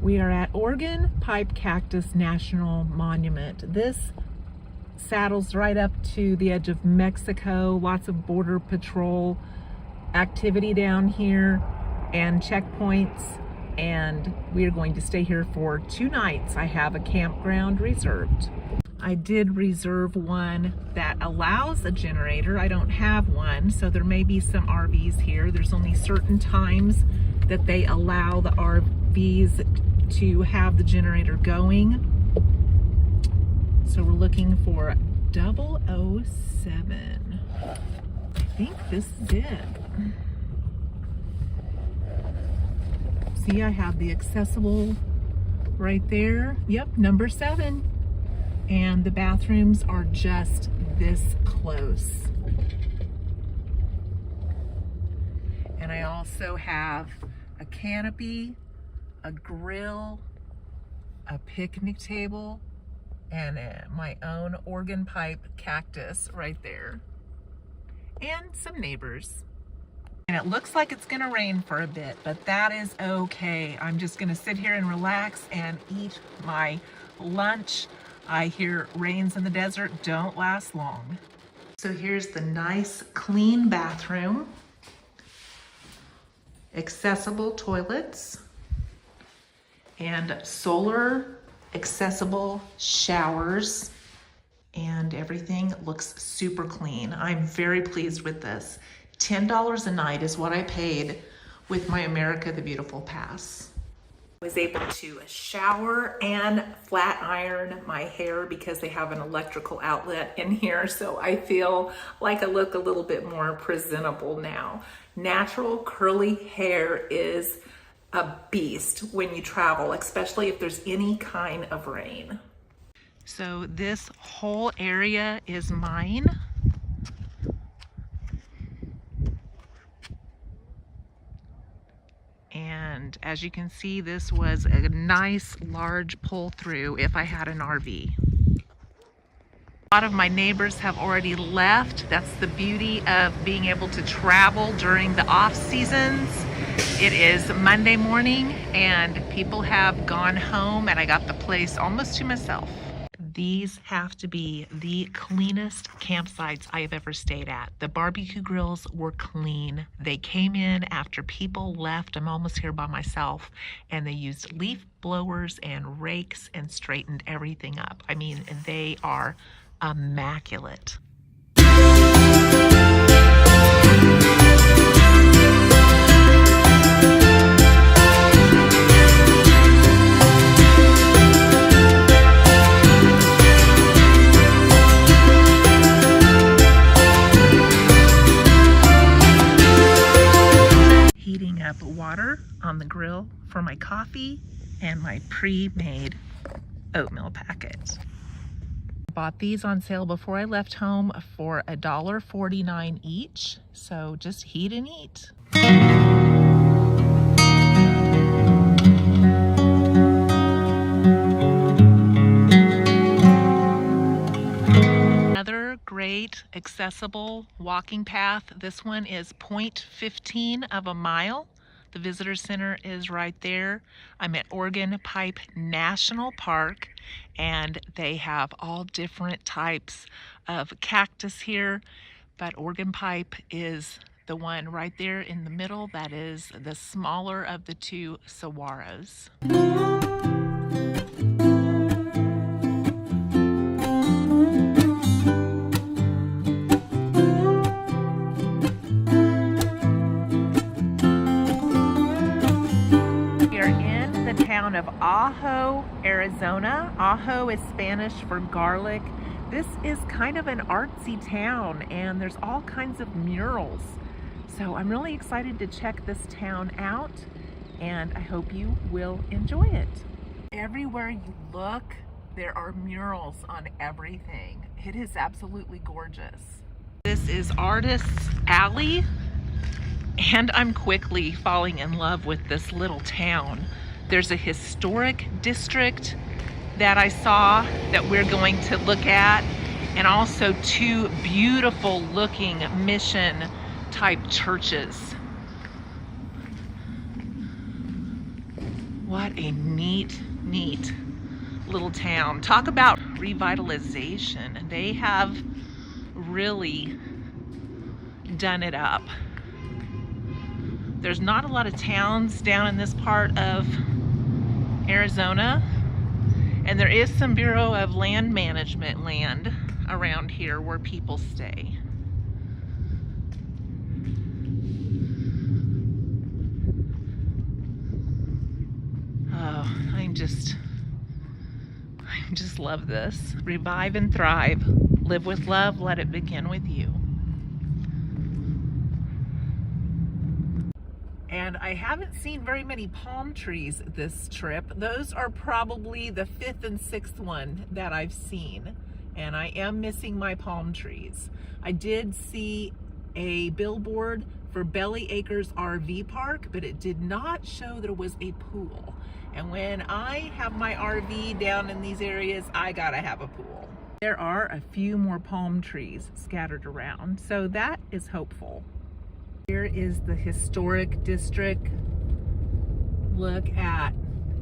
We are at Organ Pipe Cactus National Monument. This saddles right up to the edge of Mexico. Lots of border patrol activity down here and checkpoints, and we are going to stay here for 2 nights. I have a campground reserved. I did reserve one that allows a generator. I don't have one, so there may be some RVs here. There's only certain times that they allow the RVs to have the generator going. So we're looking for 007. I think this is it. See, I have the accessible right there. Yep, number 7. And the bathrooms are just this close. And I also have a canopy, a grill, a picnic table, and my own organ pipe cactus right there. And some neighbors. And it looks like it's gonna rain for a bit, but that is okay. I'm just gonna sit here and relax and eat my lunch. I hear rains in the desert don't last long. So here's the nice clean bathroom, accessible toilets, and solar accessible showers, and everything looks super clean. I'm very pleased with this. $10 a night is what I paid with my America the Beautiful pass. I was able to shower and flat iron my hair because they have an electrical outlet in here, so I feel like I look a little bit more presentable now. Natural curly hair is a beast when you travel, especially if there's any kind of rain. So this whole area is mine. And as you can see, this was a nice large pull through if I had an RV. A lot of my neighbors have already left. That's the beauty of being able to travel during the off seasons. It is Monday morning and people have gone home, and I got the place almost to myself. These have to be the cleanest campsites I have ever stayed at. The barbecue grills were clean. They came in after people left. I'm almost here by myself. And they used leaf blowers and rakes and straightened everything up. I mean, they are immaculate. Heating up water on the grill for my coffee and my pre-made oatmeal packet. Bought these on sale before I left home for $1.49 each, so just heat and eat. Another great accessible walking path. This one is 0.15 of a mile. The visitor center is right there. I'm at Organ Pipe National Park, and they have all different types of cactus here, but Organ Pipe is the one right there in the middle. That is the smaller of the 2 saguaros. Town of Ajo, Arizona. Ajo is Spanish for garlic. This is kind of an artsy town, and there's all kinds of murals. So I'm really excited to check this town out, and I hope you will enjoy it. Everywhere you look, there are murals on everything. It is absolutely gorgeous. This is Artist's Alley, and I'm quickly falling in love with this little town. There's a historic district that I saw that we're going to look at, and also 2 beautiful looking mission type churches. What a neat little town. Talk about revitalization. They have really done it up. There's not a lot of towns down in this part of Arizona, and there is some Bureau of Land Management land around here where people stay. Oh, I just love this. Revive and thrive. Live with love. Let it begin with you. And I haven't seen very many palm trees this trip. Those are probably the 5th and 6th one that I've seen. And I am missing my palm trees. I did see a billboard for Belly Acres RV Park, but it did not show that it was a pool. And when I have my RV down in these areas, I gotta have a pool. There are a few more palm trees scattered around, so that is hopeful. Here is the historic district. Look at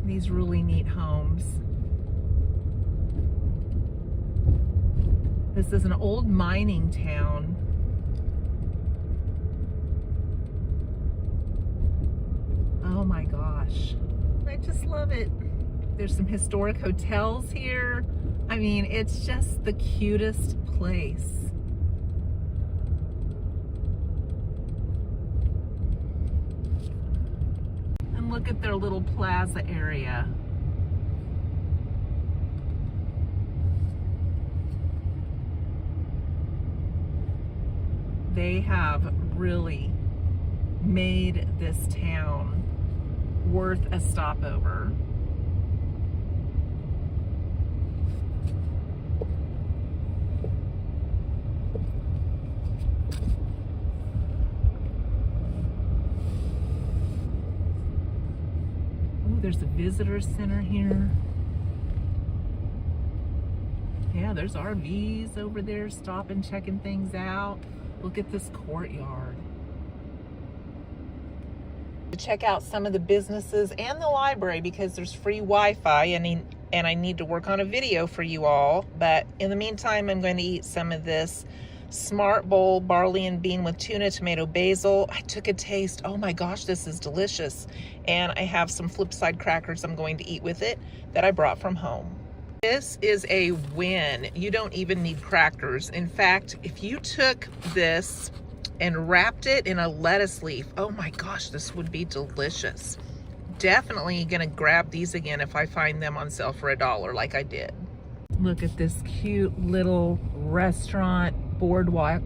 these really neat homes. This is an old mining town. Oh my gosh, I just love it. There's some historic hotels here. I mean, it's just the cutest place. And look at their little plaza area. They have really made this town worth a stopover. Ooh, there's a visitor center here. Yeah, there's RVs over there stopping, checking things out. Look at this courtyard. Check out some of the businesses and the library because there's free Wi-Fi, and I need to work on a video for you all. But in the meantime, I'm going to eat some of this Smart Bowl barley and bean with tuna, tomato, basil. I took a taste. Oh my gosh, this is delicious. And I have some Flipside crackers I'm going to eat with it that I brought from home. This is a win. You don't even need crackers. In fact, if you took this and wrapped it in a lettuce leaf, oh my gosh, this would be delicious. Definitely gonna grab these again if I find them on sale for $1 like I did. Look at this cute little restaurant, boardwalk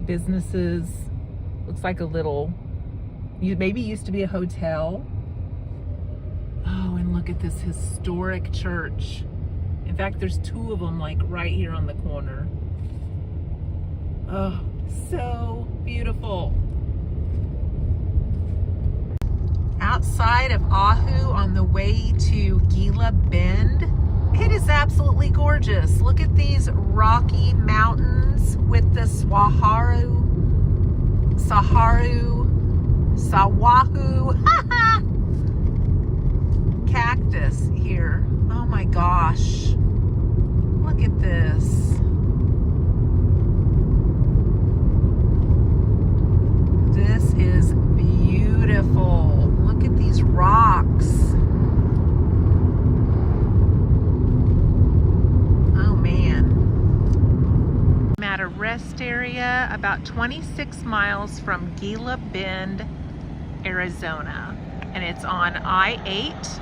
businesses. Looks like a little, maybe used to be a hotel. Oh, and look at this historic church. In fact, there's 2 of them like right here on the corner. Oh, so beautiful. Outside of Oahu on the way to Gila Bend, it is absolutely gorgeous. Look at these rocky mountains with the Sawahu cactus here. Oh my gosh. Look at this. This is beautiful. Look at these rocks. Oh man. I'm at a rest area about 26 miles from Gila Bend, Arizona. And it's on I-8.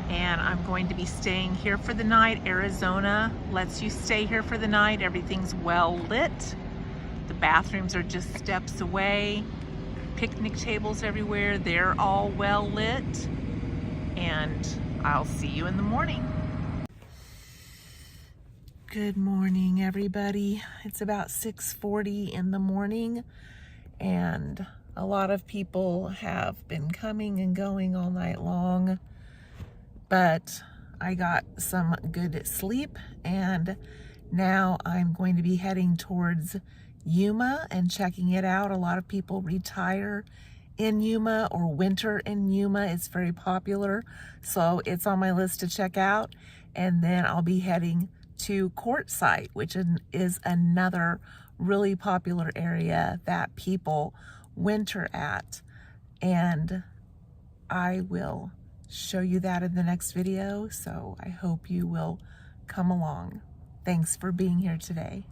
And I'm going to be staying here for the night. Arizona lets you stay here for the night. Everything's well lit. The bathrooms are just steps away. Picnic tables everywhere. They're all well lit. And I'll see you in the morning. Good morning, everybody. It's about 6:40 in the morning, and a lot of people have been coming and going all night long, but I got some good sleep, and now I'm going to be heading towards Yuma and checking it out. A lot of people retire in Yuma, or winter in Yuma. It's very popular, so it's on my list to check out. And then I'll be heading to Quartzsite, which is another really popular area that people winter at. And I will show you that in the next video, so I hope you will come along. Thanks for being here today.